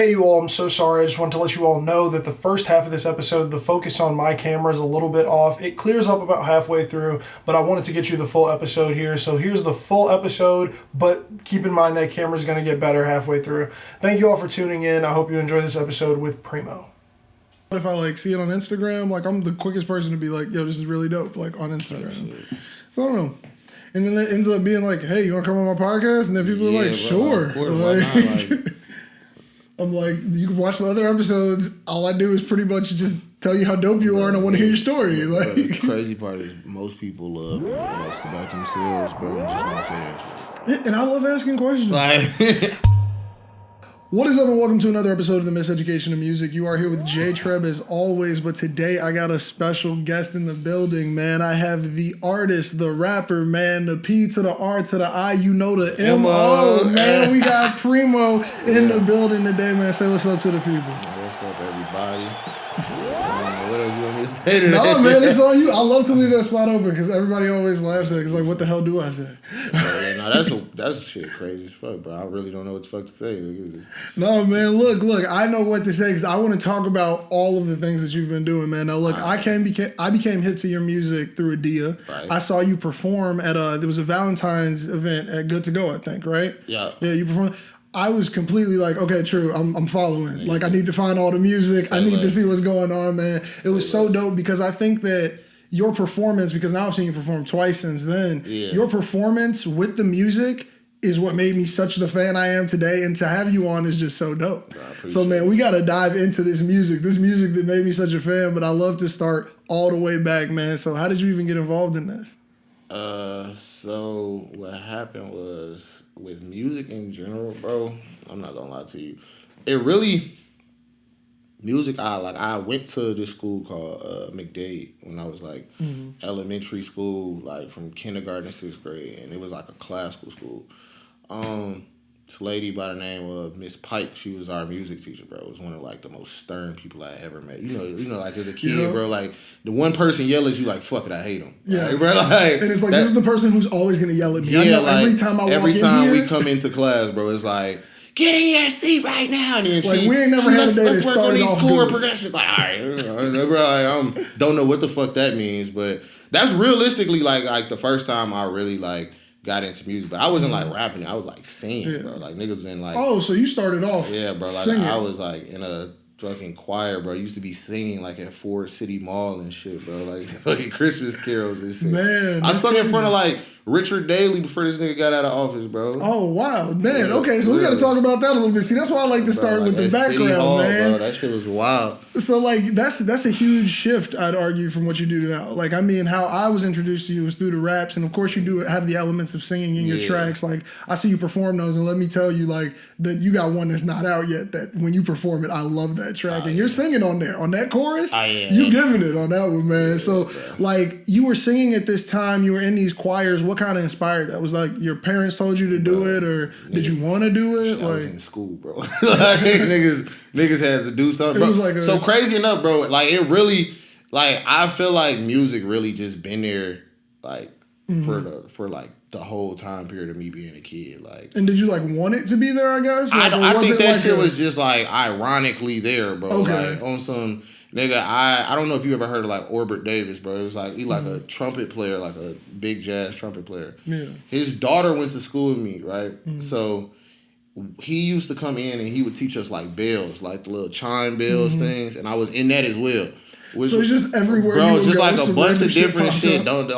Hey you all, I'm so sorry. I just want to let you all know that the first half of this episode, the focus on my camera is a little bit off. It clears up about halfway through, but I wanted to get you the full episode here. So here's the full episode, but keep in mind that camera's going to get better halfway through. Thank you all for tuning in. I hope you enjoy this episode with Primo. If I see it on Instagram, I'm the quickest person to be like, yo, this is really dope, on Instagram. Absolutely. So I don't know. And then it ends up being like, hey, you want to come on my podcast? And then people are like, sure. Of course, why not? I'm like, you can watch the other episodes. All I do is pretty much just tell you how dope you are, and I want to hear your story. The crazy part is most people love to ask about themselves, bro, and just want to say that shit. Yeah, and I love asking questions. Like, What is up, and welcome to another episode of the Miseducation of Music. You are here with J-Treb as always, but today I got a special guest in the building, man. I have the artist, the rapper, man, the P to the R to the I, you know the M-O, man. We got Primo in the building today, man. Say what's up to the people. What's up, everybody? What else you want me to say today? No, man, it's on you. I love to leave that spot open because everybody always laughs at it. It's like, what the hell do I say? That's shit crazy as fuck, bro. I really don't know what the fuck to say. No, man, look, I know what to say because I want to talk about all of the things that you've been doing, man. Now, look, I became hip to your music through Adia. Right. I saw you perform at there was a Valentine's event at Good to Go, I think, right? Yeah. Yeah, you performed. I was completely like, okay, true, I'm following. I need to find all the music. I need to see what's going on, man. It was so dope because I think that your performance, because now I've seen you perform twice since then, your performance with the music is what made me such the fan I am today, and to have you on is just so dope. So, man, we got to dive into this music that made me such a fan, but I love to start all the way back, man. So how did you even get involved in this? So what happened was, with music in general, bro, I'm not gonna lie to you, music, I went to this school called McDade when I was elementary school, from kindergarten to 6th grade, and it was a classical school. This lady by the name of Miss Pike, she was our music teacher, bro. It was one of the most stern people I ever met. You know, as a kid, bro, the one person yell at you fuck it, I hate him. Yeah, bro, and it's this is the person who's always gonna yell at me. I know every time I walk in here. Every time we come into class, bro, it's get in your seat right now. And then we ain't never had a day that started off chord progression. All right, bro, I don't know what the fuck that means, but that's realistically the first time I really got into music, but I wasn't rapping. I was singing, bro. Niggas in Oh, so you started off? Yeah, bro. Singing. I was in a fucking choir, bro. I used to be singing at Ford City Mall and shit, bro. Fucking Christmas carols and shit. Man, I sung in front of Richard Daley before this nigga got out of office, bro. Oh wow, man. Yeah, okay, so we got to talk about that a little bit. See, that's why I like to start with the background, Hall, man. Bro, that shit was wild. So that's a huge shift, I'd argue, from what you do now. How I was introduced to you was through the raps, and of course you do have the elements of singing in your tracks. I see you perform those, and let me tell you, that you got one that's not out yet. That when you perform it, I love that track, and you're singing on there on that chorus. I am. You giving it on that one, man. So you were singing at this time. You were in these choirs. What kind of inspired that? Was your parents told you to do it, or did you want to do it? I was in school, bro. Niggas had to do something. Bro. It was so crazy enough, bro. It really, I feel music really just been there, for the whole time period of me being a kid. And did you want it to be there? I guess. I think that shit was just ironically there, bro. Okay. On some. Nigga, I don't know if you ever heard of Orbert Davis, bro. It was he a trumpet player, a big jazz trumpet player. Yeah. His daughter went to school with me, right? Mm-hmm. So he used to come in and he would teach us bells, the little chime bells things, and I was in that as well. So it's just everywhere, bro. You just go, a bunch of different shit. Don't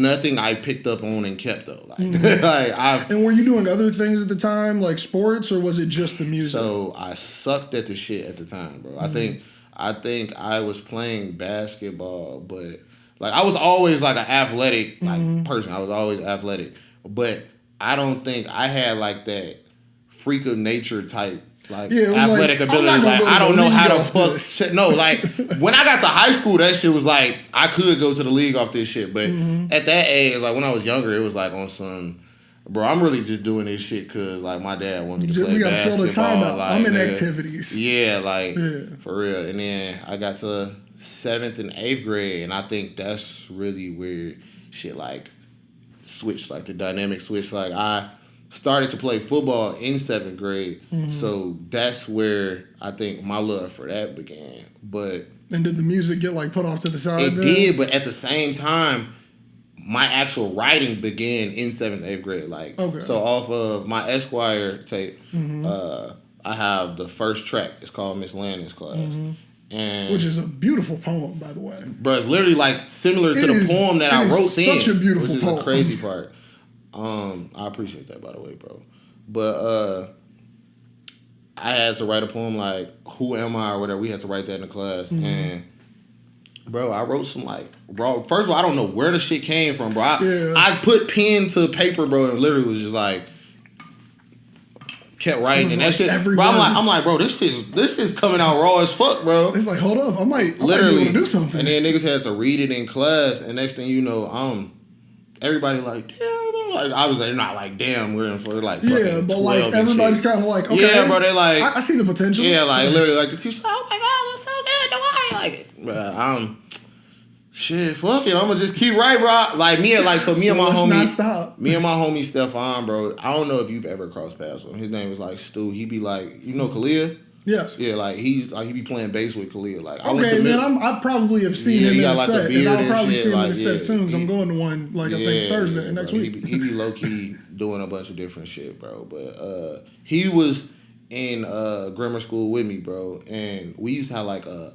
nothing I picked up on and kept though. And were you doing other things at the time, sports, or was it just the music? So I sucked at the shit at the time, bro. Mm-hmm. I think I was playing basketball, but I was always an athletic person. I was always athletic, but I don't think I had that freak of nature type athletic ability. I don't know how to fuck shit. No, when I got to high school, that shit was I could go to the league off this shit, but at that age, when I was younger, it was on some. Bro, I'm really just doing this shit because, my dad wanted me to play basketball. We got to fill the time out. I'm in activities. Yeah, for real. And then I got to 7th and 8th grade, and I think that's really where shit, switched, the dynamic switched. started to play football in 7th grade. So that's where I think my love for that began. But and did the music get like put off to the side? It did, but at the same time, my actual writing began in 7th, 8th grade. Like, so off of my Esquire tape, I have the first track. It's called Miss Landon's Class. And which is a beautiful poem, by the way. Bro, it's literally like similar to the poem that I wrote then. Such a beautiful which is poem. The crazy part. I appreciate that, by the way, bro. But I had to write a poem like "Who Am I" or whatever. We had to write that in the class, and bro, I wrote some like, bro. First of all, I don't know where the shit came from, bro. I put pen to paper, bro, and literally was just like kept writing and that shit. Bro, I'm like, bro, this shit's coming out raw as fuck, bro. It's like, hold up, I might be literally able to do something. And then niggas had to read it in class, and next thing you know, everybody like, damn. Like, I was like, not like, damn, we're in for like fucking but like everybody's kind of like, okay, yeah, bro, they like, I see the potential. Yeah, like literally, like the teacher, oh my god, that's so good, no way, like it, bro. Shit, fuck it, I'm gonna just keep writing, bro. Like me and my homie Stefan, bro. I don't know if you've ever crossed paths with him. His name is like Stu. He be like, you know, Kalia. Yes. Yeah, like he be playing bass with Kalia. Like, I probably have seen him in a set, and I'll probably see him in a set soon. Because I'm going to one I think Thursday next week. He be low key doing a bunch of different shit, bro. But he was in grammar school with me, bro, and we used to have like a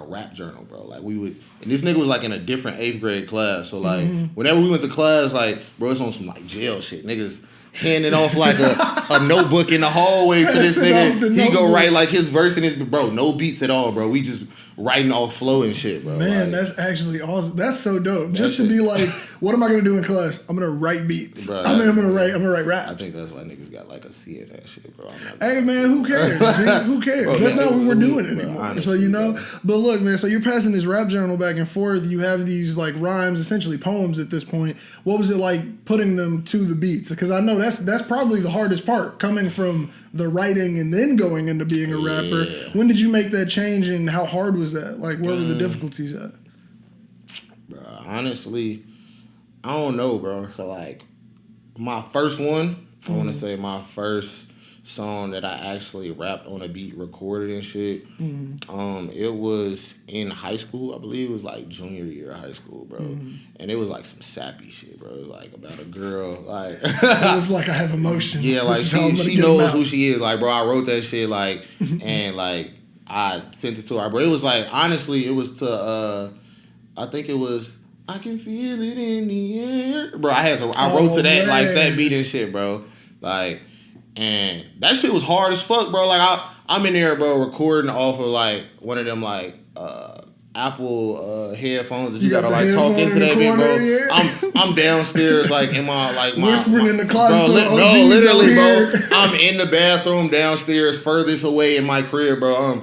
rap journal, bro. Like we would, and this nigga was like in a different 8th grade class. So like whenever we went to class, like bro, it's on some like jail shit. Niggas handing off like a notebook in the hallway to this nigga. He go write like his verse and his, bro, no beats at all, bro. We just writing off flow and shit, bro. Man, like, that's actually awesome. That's so dope. Just to be like, what am I gonna do in class? I'm gonna write beats. Bro, I'm gonna write raps. I think that's why niggas got like a C in that shit, bro. Hey man, who cares? Who cares? Bro, that's not what we're doing anymore. Honestly, so you know. But look, man. So you're passing this rap journal back and forth. You have these like rhymes, essentially poems at this point. What was it like putting them to the beats? Because I know that's probably the hardest part, coming from the writing and then going into being a rapper. When did you make that change, and how hard was that? Like, where were the difficulties at? Bro, honestly, I don't know, bro. So like, my first one, I want to say my first song that I actually rapped on a beat, recorded and shit. It was in high school. I believe it was like junior year of high school, bro. And it was like some sappy shit, bro. It was like about a girl, like it was like I have emotions. Yeah, like she knows who she is. Like, bro, I wrote that shit, like, and like I sent it to her, bro. It was like, honestly, it was to I think it was I Can Feel It in the Air. Bro, I wrote to that, like that beat and shit, bro. Like, and that shit was hard as fuck, bro. Like I'm in there, bro, recording off of like one of them like Apple headphones that you gotta like talk into that bit, bro. Yeah. I'm downstairs like in my whispering in the closet. Bro, literally, bro. I'm in the bathroom downstairs, furthest away in my crib, bro.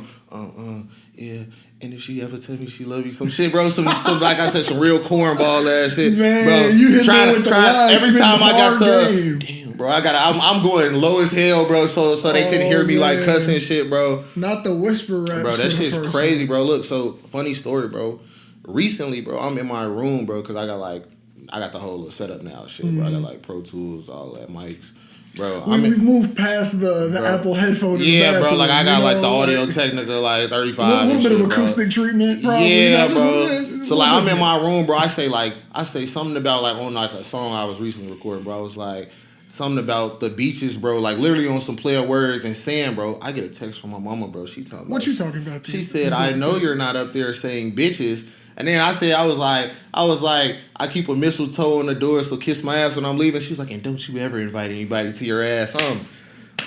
Yeah. And if she ever tell me she love you, some shit, bro, some like I said, some real cornball ass shit, man, bro. You hit with the every time I got to, damn, bro, I'm going low as hell, bro, so they couldn't hear me like cussing shit, bro. Not the whisper rap, bro. That shit's crazy, bro. Look, so funny story, bro. Recently, bro, I'm in my room, bro, because I got the whole little setup now, shit, bro. I got like Pro Tools, all that mics. Bro, we've moved past the Apple headphone. Yeah, bro. Like I got like the Audio Technica, like 35. A little bit of acoustic treatment, probably. Yeah, bro. So like I'm in my room, bro. I say something about like on like a song I was recently recording, bro. I was like something about the beaches, bro. Like literally on some player words and saying, bro. I get a text from my mama, bro. She told me. What you talking about? She said, I know you're not up there saying bitches. And then I said, I was like, I keep a mistletoe on the door, so kiss my ass when I'm leaving. She was like, and don't you ever invite anybody to your ass.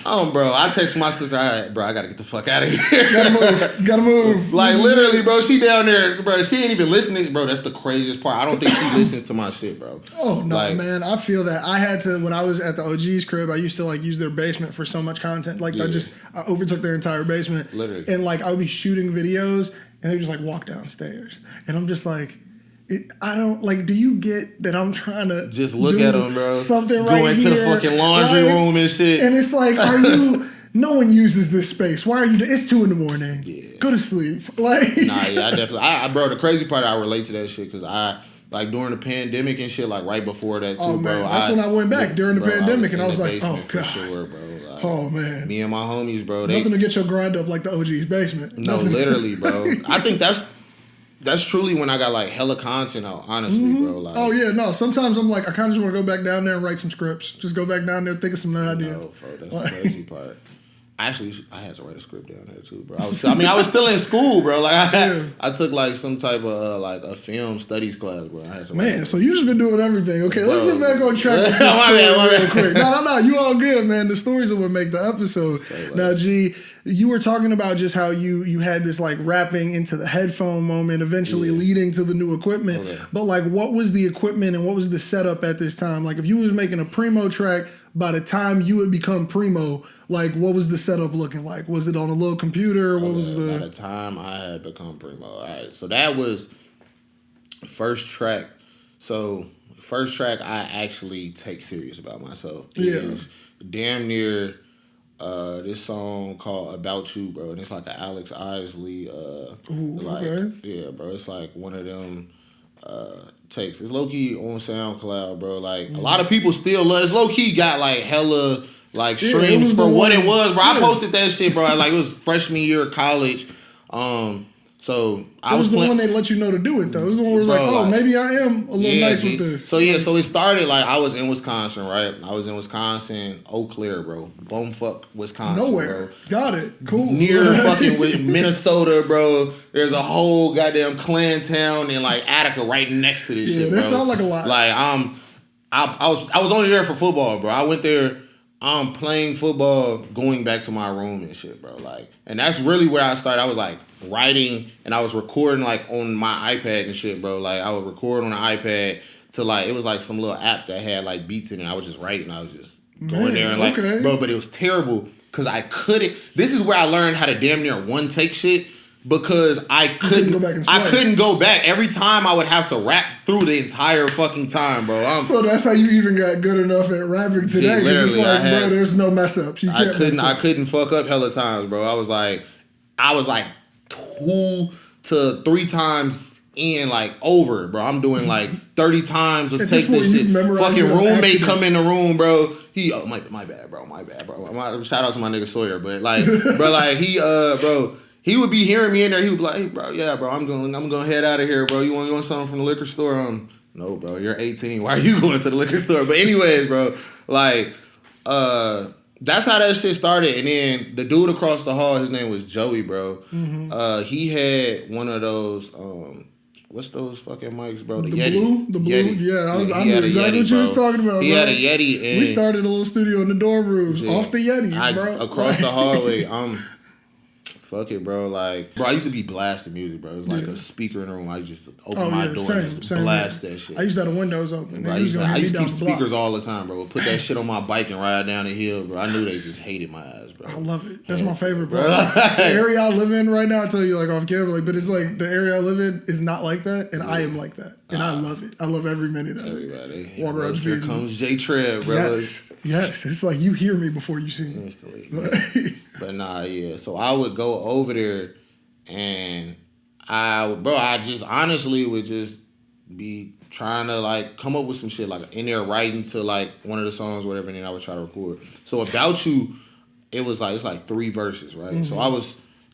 Bro, I text my sister, all right, bro, I gotta get the fuck out of here. Gotta move. Like, literally, bro, she down there, bro, she ain't even listening. Bro, that's the craziest part. I don't think she listens to my shit, bro. Oh, no, like, man, I feel that. I had to, when I was at the OG's crib, I used to, like, use their basement for so much content. Like, I overtook their entire basement. Literally. And, like, I would be shooting videos, and they would just, like, walk downstairs. And I'm just like... I don't like. Do you get that I'm trying to just look at them, bro? Something right here. Go into the fucking laundry room and shit. And it's like, are you? No one uses this space. Why are you? It's 2 a.m. Yeah. Go to sleep. Like, nah, yeah, I definitely. Bro, the crazy part, I relate to that shit because like during the pandemic and shit, like right before that too, Oh, man. bro. That's when I went back during the pandemic, and I was in the like, oh, basement for God. sure, bro. Like, Oh, man. Me and my homies, bro. Nothing to get your grind up like the OG's basement. No, Nothing. literally, bro. I think that's truly when I got like hella content out, honestly, bro. Like, Oh, yeah, no. Sometimes I'm like, I kind of just want to go back down there and write some scripts. Just go back down there, think of some new ideas. no, bro, that's the crazy part. Actually, I had to write a script down there too, bro. I was still in school, bro. Like I took like some type of like a film studies class, bro. I had to Man, so you just been doing everything. Okay, let's get back on track with this My story real bad. quick. No, you all good, man. The stories are what make the episode. Now, G, you were talking about just how you had this like rapping into the headphone moment, eventually leading to the new equipment. Okay. But like, what was the equipment and what was the setup at this time? Like, if you was making a Primo track, by the time you would become Primo, like, what was the setup looking like? Was it on a little computer? What was the... By the time I had become Primo. All right, so that was the first track. So first track I actually take serious about myself. Is damn near this song called About You, bro. And it's like an Alex Isley yeah, bro. It's like one of them takes. It's low key on SoundCloud, bro. Like a lot of people still love. It's low key got like hella like streams for what it was, bro. I posted that shit, bro. Like it was freshman year of college. So I was the one they let you know to do it though. It was the one where it was like, oh, maybe I am a little nice with this. So so it started like I was in Wisconsin, right? I was in Wisconsin, Eau Claire, bro. Bumfuck, Wisconsin. Nowhere. Bro. Got it. Cool. Near fucking with Minnesota, bro. There's a whole goddamn Klan town in like Attica right next to this shit, bro. Yeah, that sounds like a lot. Like I was only there for football, bro. I went there. I'm playing football, going back to my room and shit, bro. Like, and that's really where I started. I was like writing and I was recording like on my iPad and shit, bro. Like I would record on the iPad to like, it was like some little app that had like beats in it. I was just writing. I was just going there and like, bro, but it was terrible because I couldn't. This is where I learned how to damn near one take shit. Because I couldn't go back. Every time I would have to rap through the entire fucking time, bro. So that's how you even got good enough at rapping today. Because it's like, bro, there's no mess ups. I couldn't fuck up hella times, bro. I was like 2 to 3 times in, like over, bro. I'm doing like 30 times of takes this shit. Fucking roommate come in the room, bro. My bad, bro. Shout out to my nigga Sawyer, but like, bro, like he would be hearing me in there. He would be like, "Hey, bro, yeah, bro, I'm gonna head out of here, bro. You want something from the liquor store?" No, bro, you're 18. Why are you going to the liquor store? But anyways, bro, like, that's how that shit started. And then the dude across the hall, his name was Joey, bro. Mm-hmm. He had one of those. What's those fucking mics, bro? The Yetis. The blue? Yetis. Yeah, I knew exactly what you was talking about, He had a Yeti. And we started a little studio in the dorm rooms off the Yetis, bro. Across the hallway. Fuck it, bro. Like, bro, I used to be blasting music, bro. It was like a speaker in the room. I just open my door and just blast that shit. I used to have the windows open. Bro, I used to keep speakers all the time, bro. Put that shit on my bike and ride down the hill, bro. I knew they just hated my ass, bro. I love it. That's my favorite, bro. The area I live in right now, I tell you, like off camera, like, but it's like the area I live in is not like that, and I am like that, and I love it. I love every minute of it. Here comes J-Treb, bro. Yes, it's like you hear me before you see me. But nah, yeah. So I would go over there, and I just honestly would just be trying to like come up with some shit, like in there writing to like one of the songs or whatever, and then I would try to record. So About You, it's like 3 verses, right? Mm-hmm. So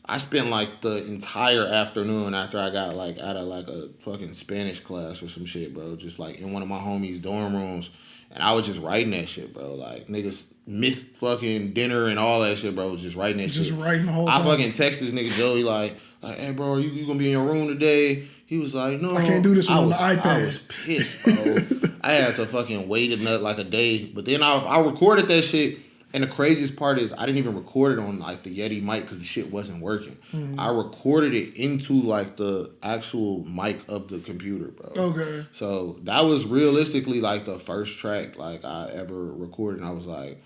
I spent like the entire afternoon after I got like out of like a fucking Spanish class or some shit, bro, just like in one of my homies' dorm rooms, and I was just writing that shit, bro. Like niggas missed fucking dinner and all that shit, bro. Was just writing that shit. Just writing the whole time. I fucking text this nigga Joey like, hey, bro, you gonna be in your room today? He was like, no. I can't do this on the iPad. I was pissed, bro. I had to fucking wait like a day. But then I recorded that shit. And the craziest part is I didn't even record it on like the Yeti mic because the shit wasn't working. Mm-hmm. I recorded it into like the actual mic of the computer, bro. Okay. So that was realistically like the first track like I ever recorded. And I was like,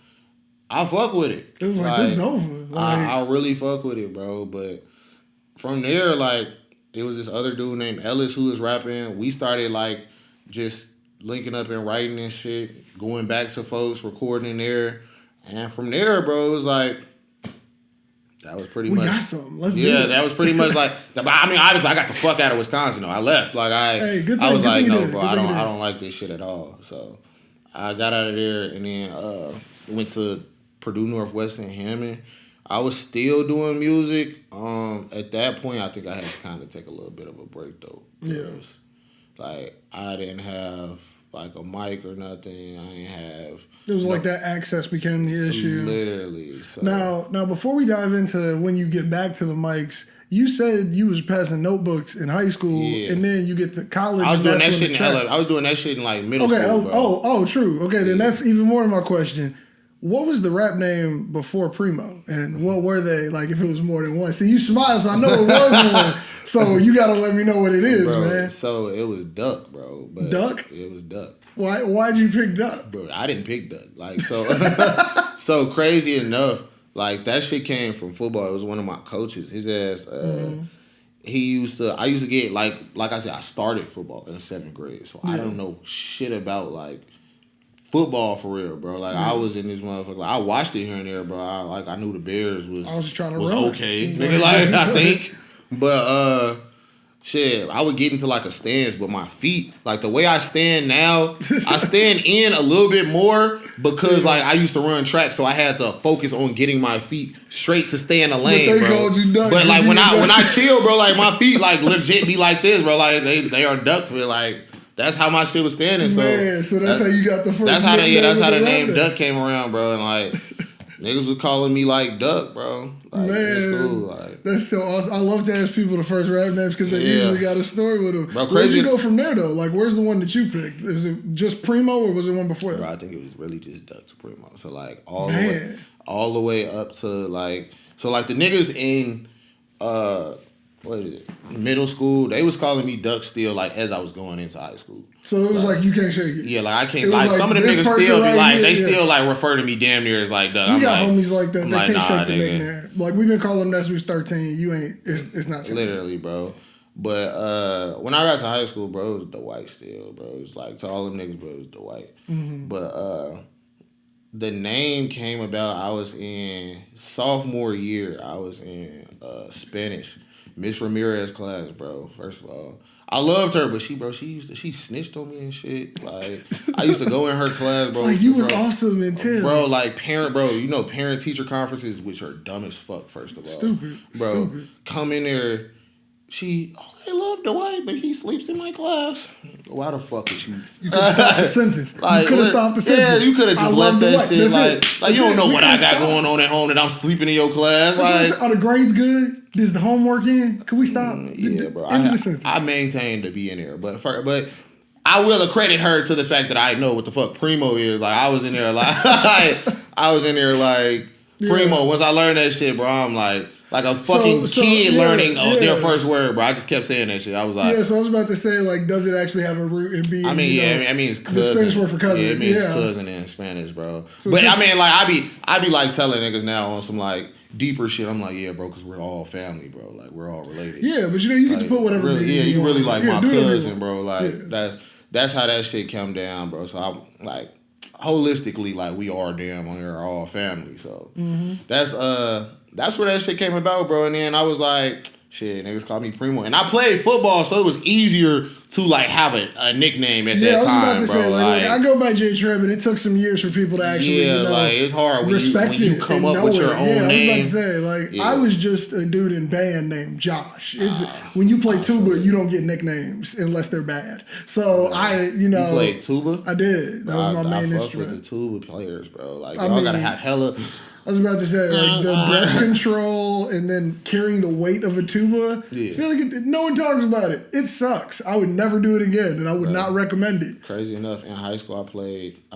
I fuck with it. It was like this is over. Like, I really fuck with it, bro. But from there, like, it was this other dude named Ellis who was rapping. We started like just linking up and writing and shit, going back to folks, recording in there. And from there, bro, it was like, That was pretty we much. We got something. Let's do it. That was pretty much like. I mean, obviously, I got the fuck out of Wisconsin. Though I left. Like I was like, no, bro, I don't like this shit at all. So I got out of there and then went to Purdue Northwestern Hammond. I was still doing music. At that point, I think I had to kind of take a little bit of a break though. Because, like I didn't have like a mic or nothing. I didn't have. It was like that access became the issue. Literally. So. Now, before we dive into when you get back to the mics, you said you was passing notebooks in high school, and then you get to college. I was doing that shit in I was doing that shit in like middle school. True. Okay, then that's even more of my question. What was the rap name before Primo? And what were they? Like, if it was more than one. See, you smile, so I know it was one. So you got to let me know what it is, bro, man. So it was Duck, bro. But Duck? It was Duck. Why'd you pick Duck? Bro, I didn't pick Duck. Like, so, so crazy enough, like, that shit came from football. It was one of my coaches. His ass, I used to get, like I said, I started football in the 7th grade. So I don't know shit about, like, football for real, bro. Like I was in this motherfucker. Like, I watched it here and there, bro. I knew the Bears was. I was just trying to was run. Okay, nigga. Like I think, but shit, I would get into like a stance, but my feet, like the way I stand now, I stand in a little bit more because like I used to run track, so I had to focus on getting my feet straight to stay in the lane, bro. But like when I chill, bro, like my feet like legit be like this, bro. Like they are duck foot, like. That's how my shit was standing. So, man, so that's how you got the first. That's how the name Duck came around, bro. And like niggas was calling me like Duck, bro. Like, man, that's cool. Like, that's so awesome. I love to ask people the first rap names because they usually got a story with them. Bro, where'd you go from there though? Like, where's the one that you picked? Was it just Primo or was it one before that? Bro, I think it was really just Duck to Primo. So like all the way up to like the niggas in what is it? Middle school, they was calling me Duck still, like as I was going into high school. So it was like you can't shake it. Yeah, like I can't. Like some of them niggas still be like, they still like refer to me damn near as like Duck. You got homies like that. They can't shake the nigga. nickname. Like we've been calling them that since we was 13. You ain't. It's not. Literally, bro. But when I got to high school, bro, it was Dwight still, bro. It was like to all them niggas, bro, it was Dwight. But the name came about. I was in sophomore year. I was in Spanish. Miss Ramirez class, bro. First of all, I loved her, but she snitched on me and shit. Like I used to go in her class, bro. Like you was awesome until, bro. Like parent teacher conferences, which are dumb as fuck. First of all, stupid, bro. Stupid. Come in there. I love Dwight, but he sleeps in my class. Why the fuck is you? You could stop the sentence. Like, you could have stopped the sentence. Yeah, you could have just left that shit. Like you don't know what I got going on at home that I'm sleeping in your class. Like, are the grades good? Is the homework in? Can we stop? Yeah, bro. I maintain to be in there, but I will accredit her to the fact that I know what the fuck Primo is. Like I was in there like Primo. Once I learned that shit, bro, I'm like a fucking kid learning their first word, bro. I just kept saying that shit. I was like, so I was about to say, like, does it actually have a root in being? I mean, it means cousin. The Spanish word for cousin. Yeah, it means cousin in Spanish, bro. So but I mean, like, I be like telling niggas now on some like deeper shit. I'm like, yeah, bro, because we're all family, bro. Like, we're all related. Yeah, but you get to put whatever. Really, you really like my cousin, bro. Like that's how that shit come down, bro. So I'm like, holistically, like we are damn on here, all family. So that's where that shit came about, bro. And then I was like, shit, niggas call me Primo. And I played football, so it was easier to like have a nickname at that time, bro. Yeah, I was about to say, like, I go by J-Treb, and it took some years for people to actually, like it's hard when you come up with your own name. I was about to say, like, I was just a dude in band named Josh. It's when you play tuba, you don't get nicknames unless they're bad. So you played tuba? I did. That was my main instrument. I fuck with the tuba players, bro. Like y'all gotta have hella. I was about to say, like, the breath control and then carrying the weight of a tuba. Yeah. I feel like no one talks about it. It sucks. I would never do it again, and I would not recommend it. Crazy enough, in high school, I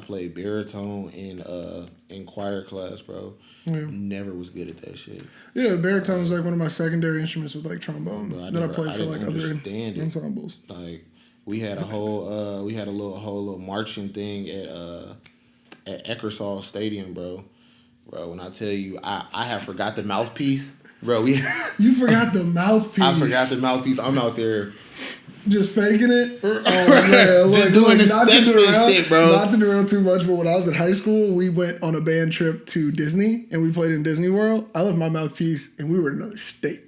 played baritone in choir class, bro. Yeah. Never was good at that shit. Yeah, baritone was like one of my secondary instruments with like trombone that I played for like other ensembles. Like we had a whole little marching thing at Eckersall Stadium, bro. Bro, when I tell you, I have forgot the mouthpiece. Bro, You forgot the mouthpiece. I forgot the mouthpiece. I'm out there Just faking it? Oh, man. Look, Just doing this not to shit, bro. Not to derail too much, but when I was in high school, we went on a band trip to Disney, and we played in Disney World. I left my mouthpiece, and we were in another state.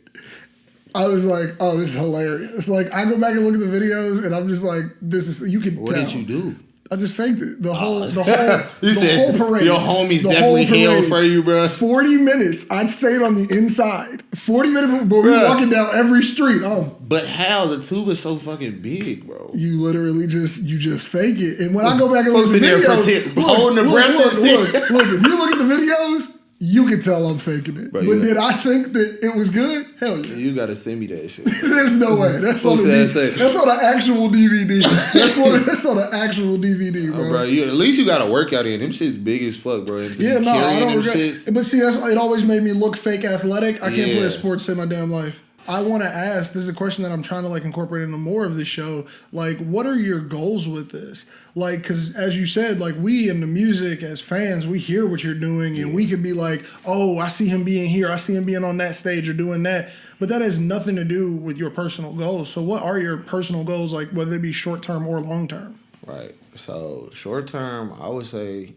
I was like, oh, this is hilarious. Like, I go back and look at the videos, and I'm just like, this is, you can tell. What did you do? I just faked it. The whole parade. Your homies definitely hailed for you, bro. 40 minutes. I'd stayed on the inside. 40 minutes, but we were walking down every street. But how? The tube is so fucking big, bro. You literally just fake it. And when I go back and look at the videos, holding the breath look, if you look at the videos, you can tell I'm faking it. Bro, but did I think that it was good? Hell yeah. You gotta send me that shit. There's no way. That's on the actual DVD. That's on the actual DVD, bro. Bro, at least you got a workout in. Them shit's big as fuck, bro. I don't regret. But see, it always made me look fake athletic. I can't play a sports in my damn life. I want to ask, this is a question that I'm trying to like incorporate into more of the show. Like, what are your goals with this? Like, because as you said, like we in the music as fans, we hear what you're doing and we could be like, oh, I see him being here. I see him being on that stage or doing that. But that has nothing to do with your personal goals. So what are your personal goals, like whether they be short term or long term? Right. So short term, I would say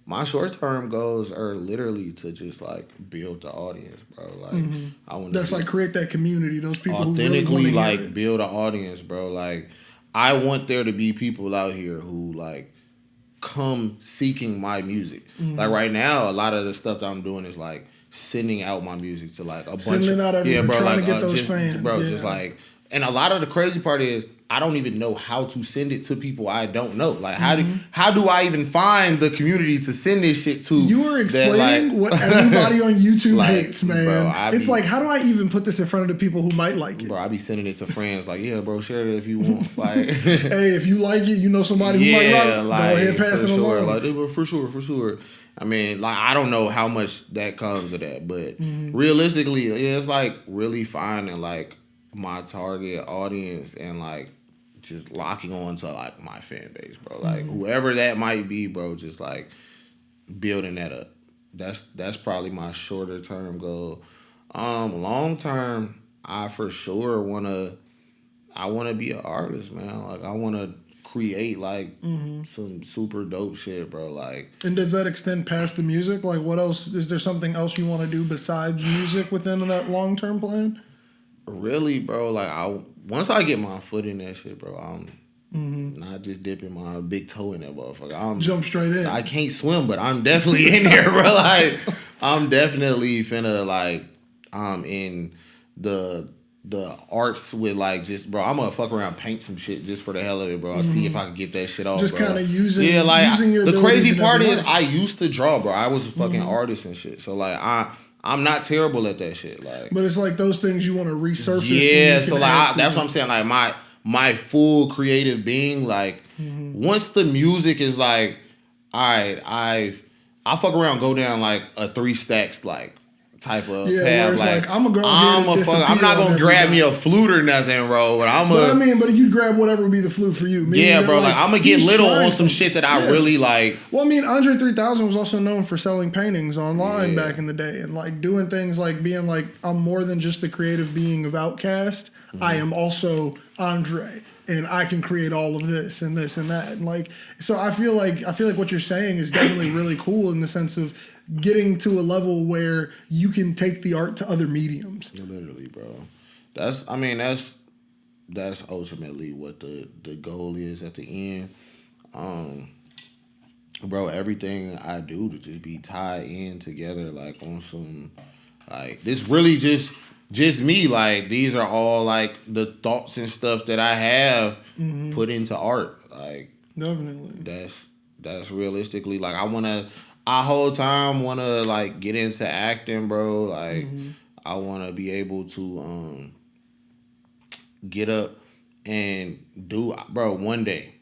my short-term goals are literally to just like build the audience, bro. Like I want to like create that community, those people authentically who really like build an audience, bro. Like I want there to be people out here who like come seeking my music. Like right now, a lot of the stuff that I'm doing is like sending out my music to like a bunch of bro, trying like to get those fans, bro. Just like, and a lot of the crazy part is I don't even know how to send it to people I don't know. Like how do I even find the community to send this shit to? You were explaining what everybody on YouTube hates, man. Bro, it's like, how do I even put this in front of the people who might like it? Bro, I be sending it to friends like, yeah, bro, share it if you want. Like, hey, if you like it, you know somebody who might like it, go ahead, pass it along. Like, for sure. I mean, like, I don't know how much that comes to that, but realistically, it's like really finding like my target audience and like just locking on to like my fan base, bro. Like whoever that might be, bro, just like building that up. That's probably my shorter term goal. Long term, I for sure wanna be an artist, man. Like I wanna create like some super dope shit, bro. Like, and does that extend past the music? Like, what else? Is there something else you want to do besides music within that long term plan? Really, bro. Like once I get my foot in that shit, bro, I'm not just dipping my big toe in that motherfucker. I'm jump straight in. I can't swim, but I'm definitely in there, bro. Like I'm definitely finna like in the arts with like just, bro, I'm gonna fuck around, paint some shit just for the hell of it, bro. I'll see if I can get that shit off. Just kind of using your the crazy part is I used to draw, bro. I was a fucking artist and shit. So like I'm not terrible at that shit. Like, but it's like those things you want to resurface. Yeah, so like that's what I'm saying. Like my full creative being, like once the music is like, all right, I fuck around, go down like a 3 stacks like type of path. Like I'm not gonna grab me a flute or nothing, bro. But you'd grab whatever would be the flute for you. Yeah, bro. Like I'm gonna get little on some shit that I really like. Well, I mean, Andre 3000 was also known for selling paintings online back in the day and like doing things like being like, I'm more than just the creative being of Outkast. I am also Andre. And I can create all of this and this and that. And like, so I feel like what you're saying is definitely really cool in the sense of getting to a level where you can take the art to other mediums. Literally, bro. That's ultimately what the goal is at the end. Bro, everything I do to just be tied in together, like on some, like this really just me. Like these are all like the thoughts and stuff that I have put into art. Like definitely, that's realistically like I whole time wanna like get into acting, bro. Like I wanna be able to get up and do, bro. One day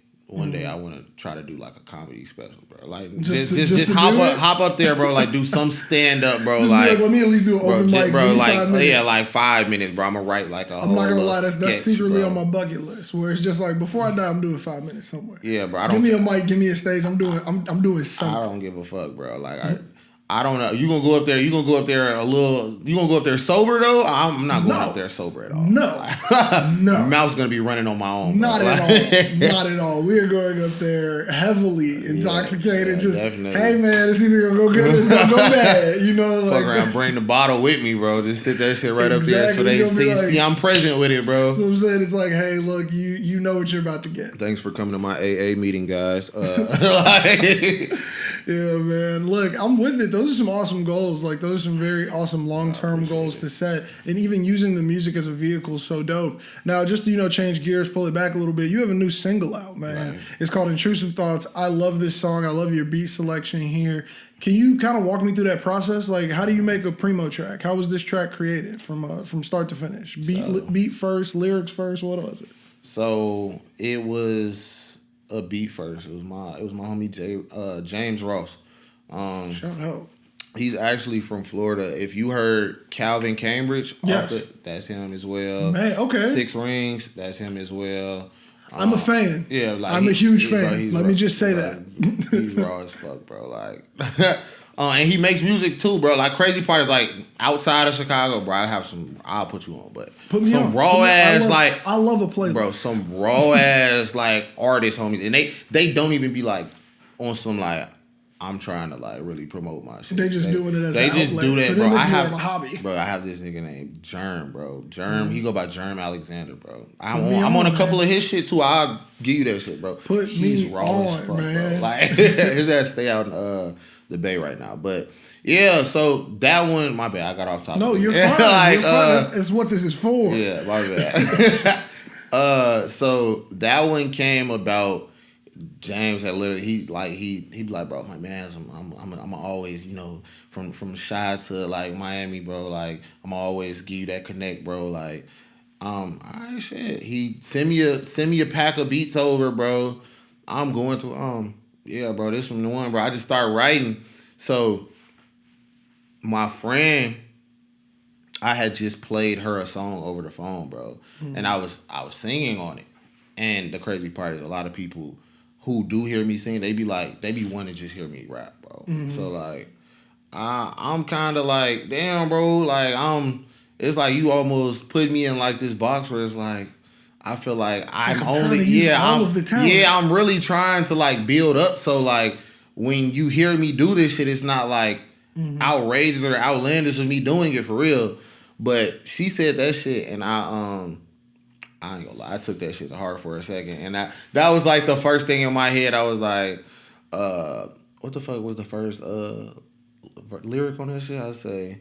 I want to try to do like a comedy special, bro. Like just hop up there, bro. Like do some stand up, bro. Like let me at least do an open mic, bro. Like 5 minutes. Yeah, like 5 minutes, bro. I'm gonna write like a. I'm not gonna lie, that's sketch, secretly bro. on my bucket list. Where it's just like before I die, I'm doing 5 minutes somewhere. Yeah, bro. Give me a mic, give me a stage. I'm doing something. I don't give a fuck, bro. Like I don't know. You gonna go up there? You gonna go up there a little? You gonna go up there sober though? I'm not going up there sober at all. No, no. Mouth's gonna be running on my own. Not at all. Not at all. We are going up there heavily intoxicated. Yeah, just definitely. Hey man, it's either gonna go good or it's gonna go bad. You know, like fuck around, bring the bottle with me, bro. Just sit that shit right up there so they see I'm present with it, bro. So I'm saying it's like, hey, look, you know what you're about to get. Thanks for coming to my AA meeting, guys. Yeah, man. Look, I'm with it. Those are some awesome goals. Like, those are some very awesome long-term goals to set. And even using the music as a vehicle is so dope. Now, just to, change gears, pull it back a little bit, you have a new single out, man. Right. It's called Intrusive Thoughts. I love this song. I love your beat selection here. Can you kind of walk me through that process? Like, how do you make a Primo track? How was this track created from start to finish? Beat first, lyrics first, what was it? So, it was a beat first. It was my homie James Ross. Shout out. He's actually from Florida. If you heard Calvin Cambridge, yes. That's him as well. Man, okay. 6 Rings, that's him as well. I'm a fan. Yeah, like I'm a huge fan. Bro, Let me just say that. He's raw as fuck, bro. Like, and he makes music too, bro. Like, crazy part is like outside of Chicago, bro. I'll put you on, but put me some on. raw ass I love a playlist, bro. Some raw ass like artists, homies, and they don't even be like on some like I'm trying to like really promote my shit. They just doing it as they an just outlet. do that, For bro. them, I have a hobby. Bro, I have this nigga named Germ, bro. Germ, he go by Germ Alexander, bro. I'm on a couple of his shit too. I'll give you that shit, bro. He's raw as fuck, man. Bro. Like his ass stay out in the Bay right now, but. Yeah, so that one, my bad, I got off topic. No, you're fine. Like, you're fine. It's what this is for. Yeah, my bad. So that one came about. James had literally he be like, bro, my man, I'm always, from Chi to like Miami, bro. Like I'm always give you that connect, bro. Like, all right, shit. He send me a pack of beats over, bro. I'm going to yeah, bro. This from the one, bro. I just start writing. So my friend, I had just played her a song over the phone, bro, and I was singing on it. And the crazy part is, a lot of people who do hear me sing, they be wanting to just hear me rap, bro. Mm-hmm. So like, I'm kind of like, damn, bro, like it's like you almost put me in like this box where it's like, I feel like I'm really trying to like build up. So like, when you hear me do this shit, it's not like outrageous or outlandish of me doing it for real. But she said that shit, and I ain't gonna lie, I took that shit to heart for a second, and that was like the first thing in my head. I was like, what the fuck was the first lyric on that shit? I say,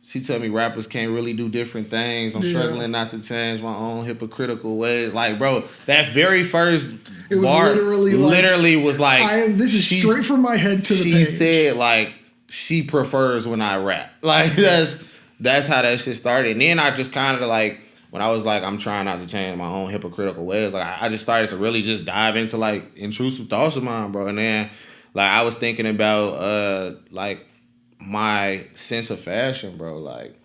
she told me rappers can't really do different things. I'm struggling not to change my own hypocritical ways. Like, bro, that very first bar literally was like, this is straight from my head to the page. She said like she prefers when I rap. Like that's how that shit started. And then I just kind of like, when I was like, I'm trying not to change my own hypocritical ways, like I just started to really just dive into like intrusive thoughts of mine, bro. And then like I was thinking about like my sense of fashion, bro. Like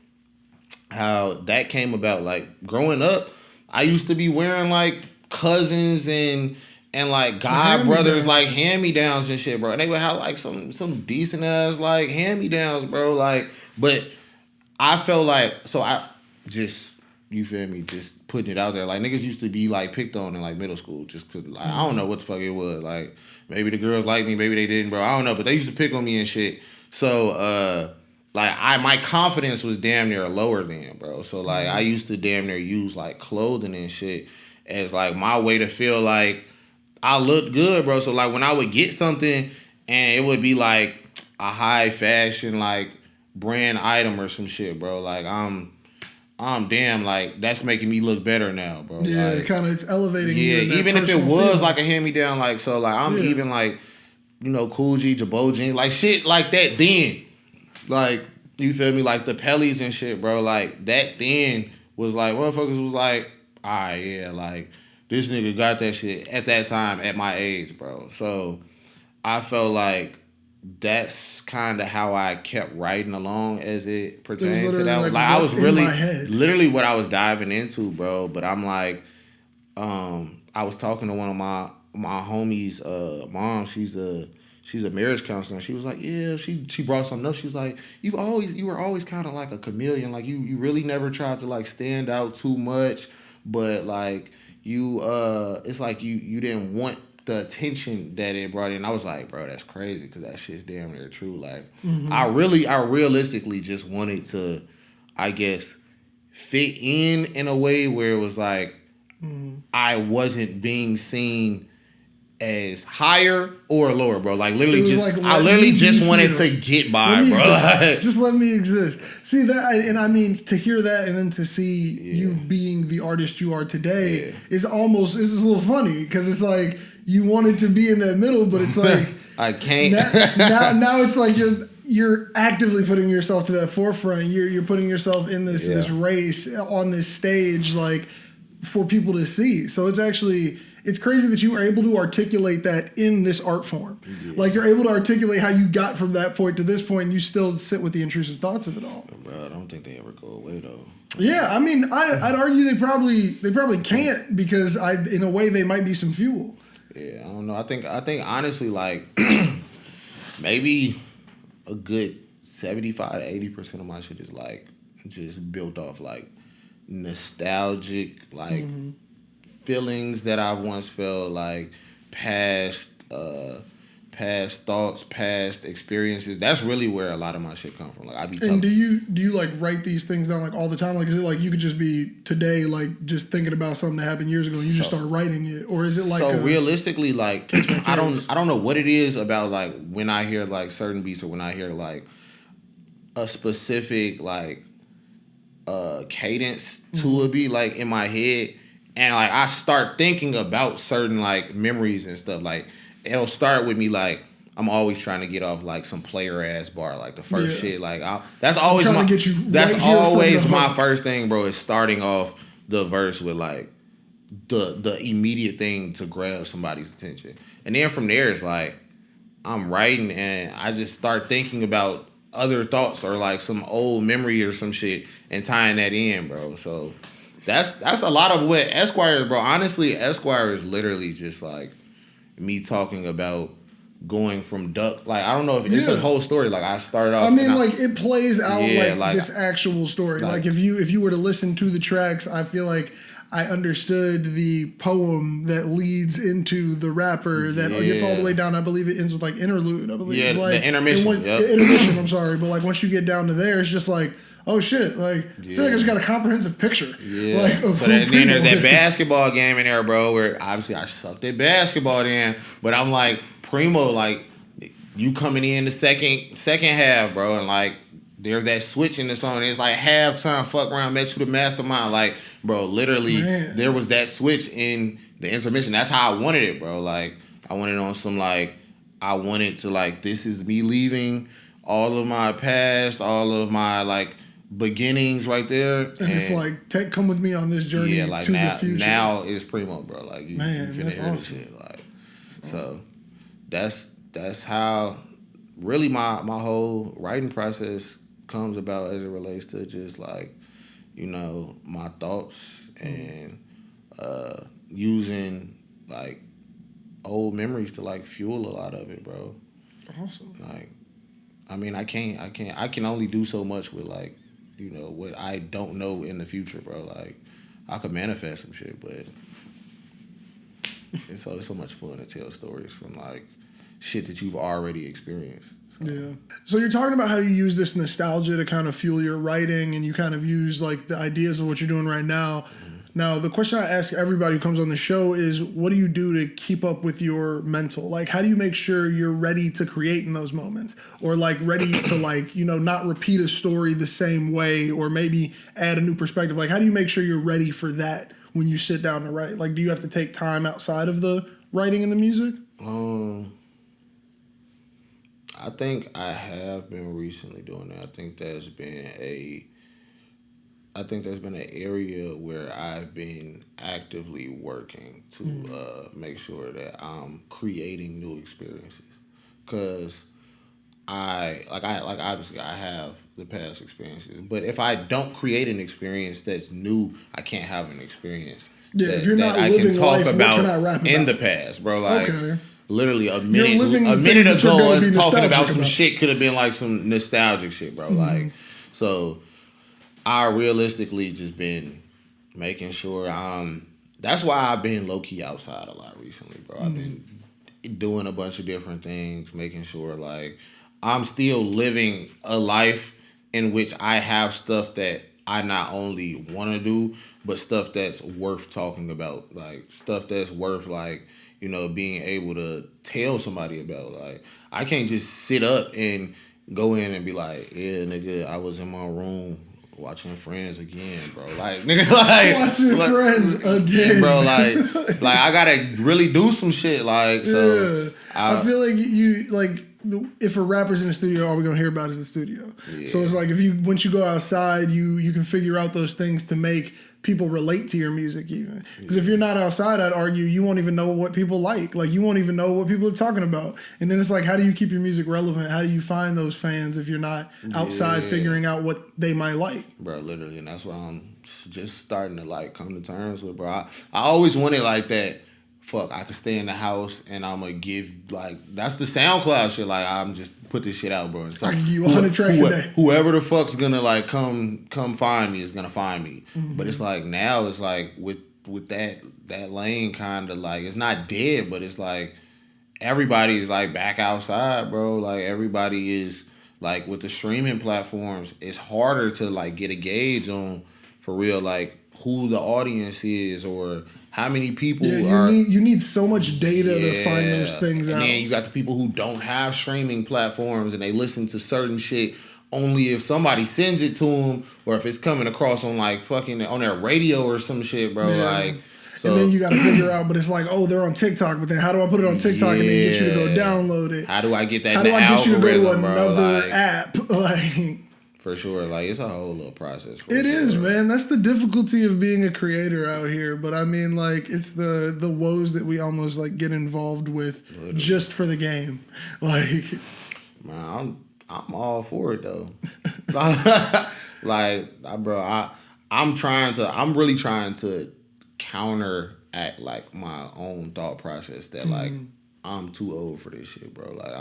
how that came about. Like growing up, I used to be wearing like cousins and like god brothers like hand-me-downs and shit, bro. And they would have like some decent ass like hand-me-downs, bro. Like, but I felt like, so I just, you feel me, just putting it out there. Like niggas used to be like picked on in like middle school just cause like I don't know what the fuck it was. Like maybe the girls liked me, maybe they didn't, bro. I don't know, but they used to pick on me and shit. So like my confidence was damn near lower then, bro. So like I used to damn near use like clothing and shit as like my way to feel like I looked good, bro. So like when I would get something and it would be like a high fashion like brand item or some shit, bro. Like I'm damn, like that's making me look better now, bro. Yeah, like, kind of it's elevating. Yeah, you even if it was like a hand me down, like so, like I'm even like, Cool G, Jabot jeans, like shit like that. Then, like you feel me, like the Pellies and shit, bro. Like that then was like motherfuckers was like, yeah, like this nigga got that shit at that time at my age, bro. So I felt like that's kind of how I kept writing along as it pertained to that. Like I was really, literally what I was diving into, bro. But I'm like, I was talking to one of my homies' mom. She's she's a marriage counselor. And she was like, yeah, she brought something up. She's like, you were always kind of like a chameleon. Like you really never tried to like stand out too much, but like you, it's like you didn't want the attention that it brought in. I was like, bro, that's crazy because that shit's damn near true. Like, I realistically just wanted to, I guess, fit in a way where it was like I wasn't being seen as higher or lower, bro. Like literally just like, I literally just wanted to get by, bro. Like, just let me exist. See that, and I mean to hear that, and then to see you being the artist you are today is almost a little funny because it's like you wanted to be in that middle, but it's like I can't. Now it's like you're actively putting yourself to that forefront. You're putting yourself in this race on this stage, like for people to see. So it's crazy that you were able to articulate that in this art form. Yeah. Like you're able to articulate how you got from that point to this point, and you still sit with the intrusive thoughts of it all. Bro, I don't think they ever go away though. Yeah, I mean, I'd argue they probably can't because in a way they might be some fuel. Yeah, I don't know. I think honestly, like maybe a good 75 to 80% of my shit is like just built off like nostalgic like feelings that I once felt, like past thoughts, past experiences. That's really where a lot of my shit come from. Like I be talking. And do you like write these things down like all the time? Like is it like you could just be today like just thinking about something that happened years ago and you just start writing it, or is it like realistically like I don't know what it is about like when I hear like certain beats or when I hear like a specific like cadence to a beat like in my head. And like I start thinking about certain like memories and stuff. Like it'll start with me like I'm always trying to get off like some player ass bar, like the first shit. Like that's always my first thing, bro. Is starting off the verse with like the immediate thing to grab somebody's attention, and then from there it's like I'm writing and I just start thinking about other thoughts or like some old memory or some shit and tying that in, bro. So. That's a lot of what Esquire is, bro. Honestly, Esquire is literally just like me talking about going from duck. Like I don't know if it's a whole story. Like I started off. I mean, like it plays out like this actual story. Like if you were to listen to the tracks, I feel like I understood the poem that leads into the rapper that gets all the way down. I believe it ends with like interlude. I believe. Yeah, like, the intermission. Intermission. I'm sorry, but like once you get down to there, it's just like. Oh shit! Like I feel like I just got a comprehensive picture. Yeah. Like, so then there's that basketball game in there, bro. Where obviously I sucked at basketball then, but I'm like Primo, like you coming in the second half, bro, and like there's that switch in the song. And it's like halftime. Fuck around, met you the mastermind. Like bro, literally there was that switch in the intermission. That's how I wanted it, bro. Like I wanted on some like I wanted to like this is me leaving all of my past, all of my like. Beginnings right there, and it's like come with me on this journey like to now, the future. Now it's Primo, bro. Like you finna that's hear awesome. this shit. Like so, that's how really my whole writing process comes about as it relates to just like my thoughts and using like old memories to like fuel a lot of it, bro. Awesome. Like, I mean, I can only do so much with like. What I don't know in the future, bro. Like, I could manifest some shit, but it's so much fun to tell stories from, like, shit that you've already experienced. So. Yeah. So you're talking about how you use this nostalgia to kind of fuel your writing, and you kind of use, like, the ideas of what you're doing right now. Mm-hmm. Now, the question I ask everybody who comes on the show is, what do you do to keep up with your mental? Like, how do you make sure you're ready to create in those moments? Or, like, ready to, like, not repeat a story the same way or maybe add a new perspective? Like, how do you make sure you're ready for that when you sit down to write? Like, do you have to take time outside of the writing and the music? I think I have been recently doing that. I think that's been an area where I've been actively working to make sure that I'm creating new experiences. Cause obviously I have the past experiences, but if I don't create an experience that's new, I can't have an experience. Yeah, if you're not living life, what can I rap about? In the past, bro. Like, okay. literally a minute that you're ago gonna us be talking about nostalgic some about. shit could have been like some nostalgic shit, bro. Like, so I realistically just been making sure that's why I've been low key outside a lot recently, bro. I've been doing a bunch of different things, making sure like I'm still living a life in which I have stuff that I not only want to do, but stuff that's worth talking about, like stuff that's worth like, being able to tell somebody about. Like, I can't just sit up and go in and be like, yeah, nigga, I was in my room watching Friends again, bro. Like, nigga, like watching Friends again, bro. Like I gotta really do some shit. Like, so yeah. I feel like if a rapper's in the studio, all we're gonna hear about is the studio. Yeah. So it's like once you go outside, you can figure out those things to make people relate to your music even. Because if you're not outside, I'd argue you won't even know what people like. Like, you won't even know what people are talking about. And then it's like, how do you keep your music relevant? How do you find those fans if you're not outside figuring out what they might like? Bro, literally. And that's what I'm just starting to like come to terms with, bro. I always wanted like that. Fuck, I could stay in the house and I'm gonna give like, that's the SoundCloud shit. Like, I'm just put this shit out, bro. It's like, I can give you 100 tracks a day. Whoever the fuck's gonna like come find me is gonna find me. But it's like now it's like with that lane kind of like, it's not dead, but it's like everybody's like back outside, bro. Like, everybody is like, with the streaming platforms, it's harder to like get a gauge on for real like who the audience is or how many people you need so much data to find those things out. And then you got the people who don't have streaming platforms and they listen to certain shit only if somebody sends it to them or if it's coming across on like fucking on their radio or some shit, bro. Yeah. Like, so, and then you got to figure out, but it's like, oh, they're on TikTok, but then how do I put it on TikTok and then get you to go download it? How do I get that? How do I get you to go to another like, app? Like, for sure, like, it's a whole little process. It is, man. That's the difficulty of being a creator out here. But I mean, like, it's the woes that we almost like get involved with just for the game. Like, man, I'm all for it though. Like, bro, I'm really trying to counteract like my own thought process that like I'm too old for this shit, bro. Like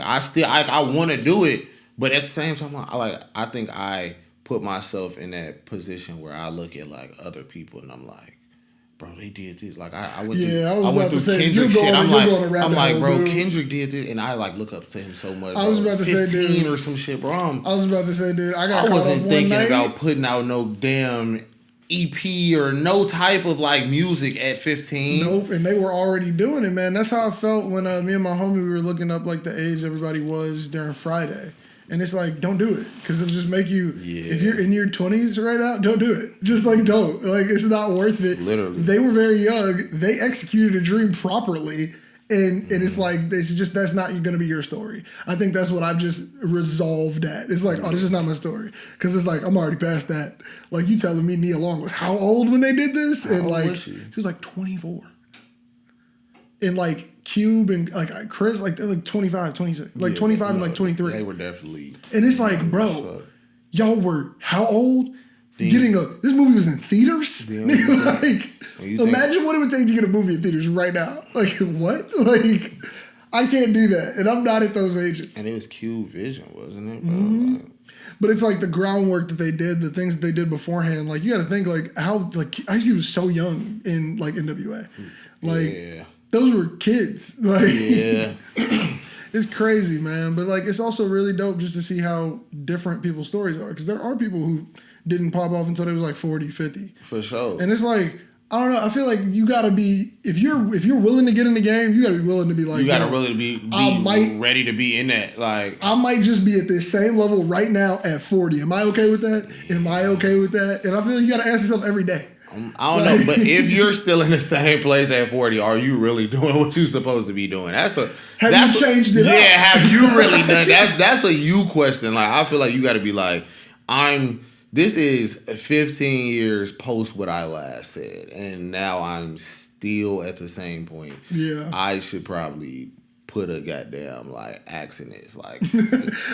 I want to do it. But at the same time, I think I put myself in that position where I look at like other people and I'm like, bro, they did this. Like I went through Kendrick shit. I'm like, bro, dude. Kendrick did this, and I like look up to him so much. I was about to 15 say, dude, or some shit, bro. I was about to say, dude, I wasn't thinking about putting out no damn EP or no type of like music at 15. Nope, and they were already doing it, man. That's how I felt when me and my homie we were looking up like the age everybody was during Friday. And it's like, don't do it. Because it'll just make you, if you're in your 20s right now, don't do it. Just like, don't. Like, it's not worth it. Literally. They were very young. They executed a dream properly. And it's like, that's not going to be your story. I think that's what I've just resolved at. It's like, oh, this is not my story. Because it's like, I'm already past that. Like, you telling me Nia Long was how old when they did this? How old was she? She was like 24. And like Cube and like Chris, like they're like 25, 26, like 25 and like 23. They were definitely. And it's like, bro, y'all were how old? This movie was in theaters? Like, imagine what it would take to get a movie in theaters right now. Like, what? Like, I can't do that. And I'm not at those ages. And it was Cube Vision, wasn't it, bro? Mm-hmm. But it's like the groundwork that they did, the things that they did beforehand. Like, you got to think like how, like, he was so young in like NWA. Like, those were kids. Like, it's crazy, man. But like, it's also really dope just to see how different people's stories are. Because there are people who didn't pop off until they was like 40, 50. For sure. And it's like, I don't know. I feel like you gotta be, if you're willing to get in the game, you gotta be willing to be like, you gotta really be ready to be in that. Like, I might just be at this same level right now at 40. Am I okay with that? Am I okay with that? And I feel like you gotta ask yourself every day. I don't know, but if you're still in the same place at 40, are you really doing what you're supposed to be doing? Have you changed it up? Yeah, have you really done? That's a you question. Like, I feel like you got to be like, this is 15 years post what I last said, and now I'm still at the same point. Yeah, I should probably put a goddamn like accent like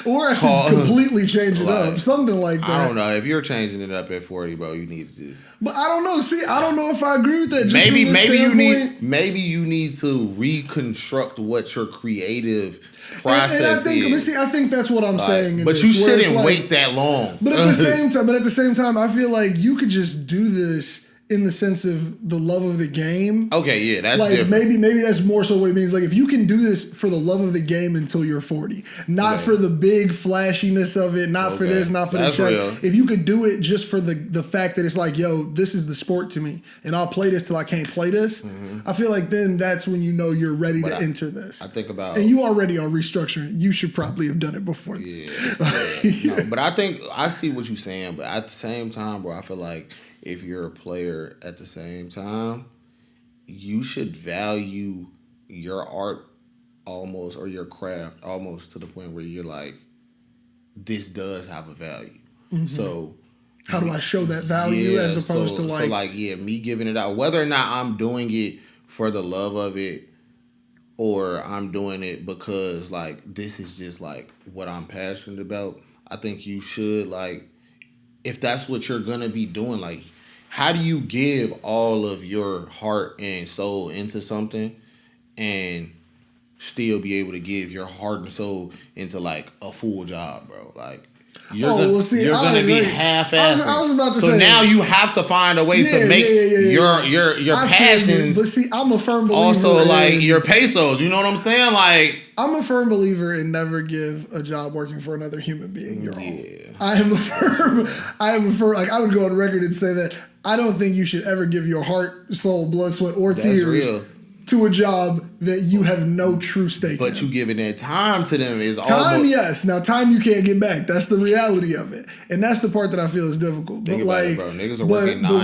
or I should completely change it up, something like that. I don't know. If you're changing it up at 40, bro, you need to just. But I don't know. See, I don't know if I agree with that. Just maybe you need to reconstruct what your creative process is. I think that's what I'm saying. But you shouldn't wait that long. But at the same time, I feel like you could just do this in the sense of the love of the game. Okay, yeah, that's like different. Maybe that's more so what it means. Like if you can do this for the love of the game until you're 40, not for the big flashiness of it, not for this, not for the check. Real. If you could do it just for the fact that it's like, yo, this is the sport to me, and I'll play this till I can't play this. I feel like then that's when you know you're ready to enter this. I think about, and you already are restructuring. You should probably have done it before. Yeah, no, but I think I see what you're saying. But at the same time, bro, I feel like if you're a player at the same time, you should value your art almost, or your craft almost, to the point where you're like, this does have a value. So how do I show that value as opposed to me giving it out, whether or not I'm doing it for the love of it or I'm doing it because like this is just like what I'm passionate about. I think you should, like, if that's what you're gonna be doing, like, how do you give all of your heart and soul into something and still be able to give your heart and soul into like a full job, bro? Like, you're gonna be half-assed. I was about to say. So now you have to find a way to make your passions. But see, I'm a firm believer. Also, like your pesos. You know what I'm saying? Like, I'm a firm believer in never give a job working for another human being your all. I am a firm. Like, I would go on record and say that I don't think you should ever give your heart, soul, blood, sweat, or tears to a job that you have no true stake in. But you giving that time to them is time, yes. Now, time you can't get back. That's the reality of it, and that's the part that I feel is difficult. But like, bro, niggas are working 9 to 5,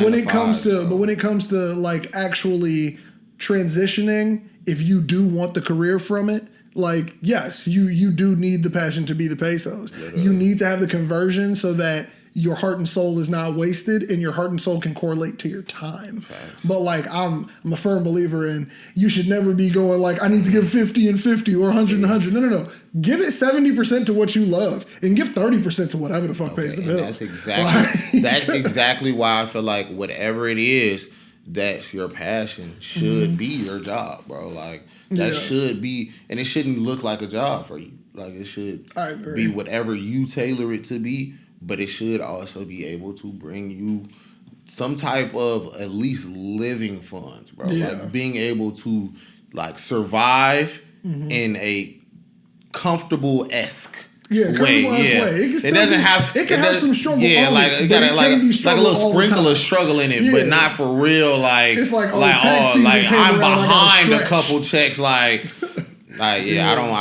but when it comes to like actually transitioning, if you do want the career from it, like, yes, you do need the passion to be the pesos. Literally. You need to have the conversion so that your heart and soul is not wasted, and your heart and soul can correlate to your time. Okay. But like, I'm a firm believer in you should never be going like, I need to give 50 and 50 or 100 and 100. No. Give it 70% to what you love and give 30% to whatever the fuck pays the bills. That's exactly why I feel like whatever it is that's your passion should be your job, bro. Like, that should be, and it shouldn't look like a job for you. Like, it should be whatever you tailor it to be. But it should also be able to bring you some type of at least living funds, bro. Yeah. Like being able to like survive in a comfortable-esque way. It doesn't have. It can have some struggle. Yeah, like it got like a little sprinkle of struggle in it, but not for real. Like it's like I'm behind a couple checks. Like I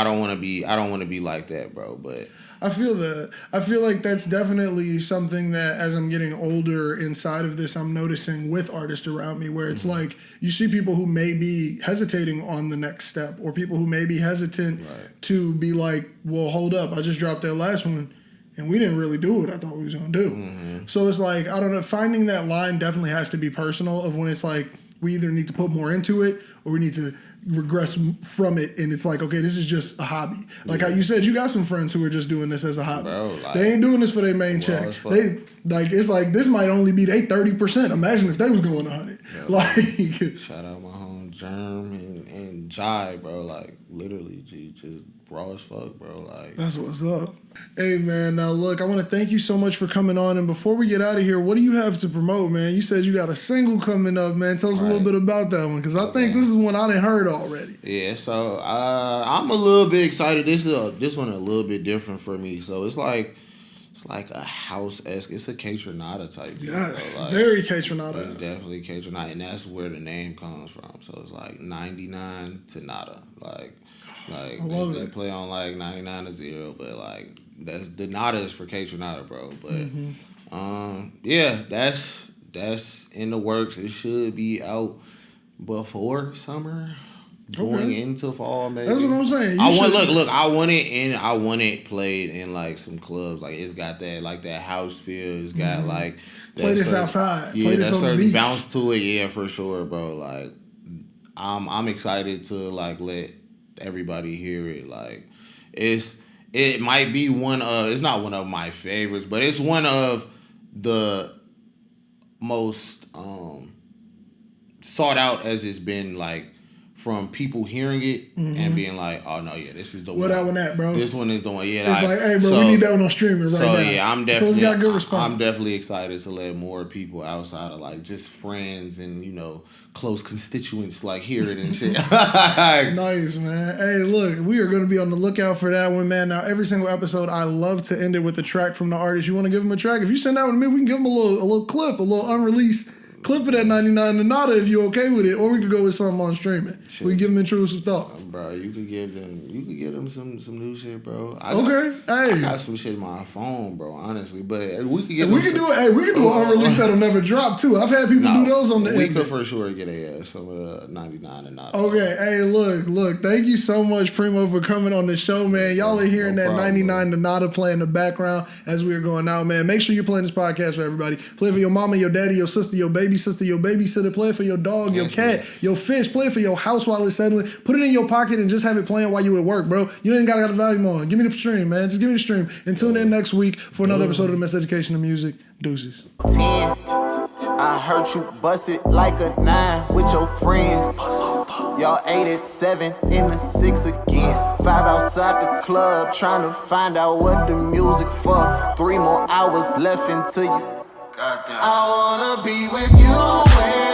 don't want to be like that, bro. But I feel that. I feel like that's definitely something that as I'm getting older inside of this, I'm noticing with artists around me, where it's like you see people who may be hesitating on the next step, or people who may be hesitant to be like, well, hold up, I just dropped that last one and we didn't really do what I thought we was going to do. So it's like, I don't know, finding that line definitely has to be personal of when it's like, we either need to put more into it or we need to regress from it, and it's like, okay, this is just a hobby. Like how you said, you got some friends who are just doing this as a hobby. Bro, like, they ain't doing this for their main check. They like, it's like this might only be they 30%. Imagine if they was going 100. Yeah, like, shout out my home Germ and Jai, bro. Like literally, just raw as fuck, bro. Like, that's what's up. Hey man, now look, I want to thank you so much for coming on. And before we get out of here, what do you have to promote, man? You said you got a single coming up, man. Tell us a little bit about that one, because I think this is one I didn't heard already. Yeah, so I'm a little bit excited. This one a little bit different for me. So it's like a house-esque. It's a K-Tronada type. Yes, like, very K-Tronada. It's definitely K-Tronada, and that's where the name comes from. So it's like 99 to nada. Like they play on like 99 to 0, but like that's the nada is for K-Tronada, bro. But yeah, that's in the works. It should be out before summer. Going into fall, maybe. That's what I'm saying. I want it played in like some clubs. Like it's got that like that house feel. It's got like play this outside. Yeah, play this on the beach. Bounce to it. Yeah, for sure, bro. Like I'm excited to like let everybody hear it. Like, it might be it's not one of my favorites, but it's one of the most sought out as it's been, like, from people hearing it and being like, oh no, yeah, this is the one. What that one at, bro? This one is the one. Yeah, it's like, hey, bro, we need that one on streaming right now. So yeah, I'm definitely. So it's got good response. I'm definitely excited to let more people outside of like just friends and close constituents like hear it and shit. Nice, man. Hey, look, we are going to be on the lookout for that one, man. Now, every single episode, I love to end it with a track from the artist. You want to give them a track? If you send that one to me, we can give them a little clip, a little unreleased clip of that 99 to Nada if you okay with it, or we could go with something on streaming. Shit. We can give them intrusive thoughts. Bro, you could give them some new shit, bro. I got some shit in my phone, bro, honestly. But we could get we can do an unreleased that'll never drop too. I've had people do those on the We could for sure get some of the 99 and Nada. Okay, hey, look, thank you so much, Primo, for coming on the show, man. Y'all are hearing that 99 to Nada play in the background as we are going out, man. Make sure you're playing this podcast for everybody. Play for your mama, your daddy, your sister, your baby sister, your babysitter. Play it for your dog, your cat, your fish. Play it for your house while it's settling. Put it in your pocket and just have it playing while you at work, bro. You ain't gotta have the volume on. Give me the stream, man. Just give me the stream. And tune in next week for another episode of the Miseducation of Music. Deuces. 10. I heard you bust it like a 9 with your friends. Y'all 8 at 7 in the 6 again. 5 outside the club trying to find out what the music for. 3 more hours left until you. I wanna be with you.